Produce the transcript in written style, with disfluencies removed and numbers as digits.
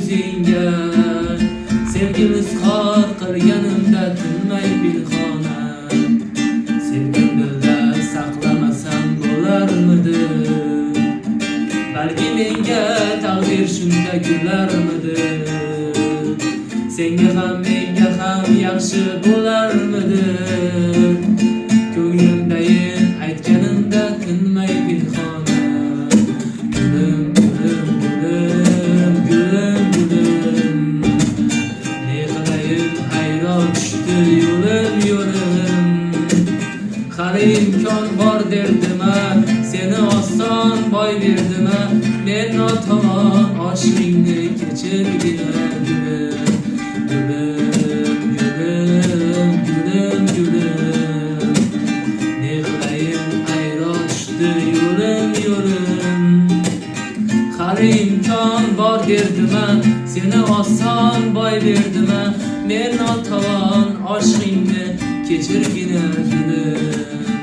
yuzingga. Sevgimiz xor qilganimda tinmay pinhona. Sevgim dilda saqlamasam bo'larmidi? Balki menga taqdir shunda kularmidi? Senga ham menga ham yaxshi bo'larmidi? Ko'nglimdayin aytganimda tinmay pinhona. Gulim, gulim, gulim, gulim, gulim. Ne qilayin hayron tushdi yo'lim, yo'lim. Hali imkon bor derdima, seni oson boy berdima. Men notomon oshingni kechirgina gulim. Gulim, gulim, gulim, gulim. Ne qilayin hayron tushdi yo'lim, yo'lim. Hali imkon bor derdima, seni oson boy berdima. Men notomon oshingni kechirgina gulim.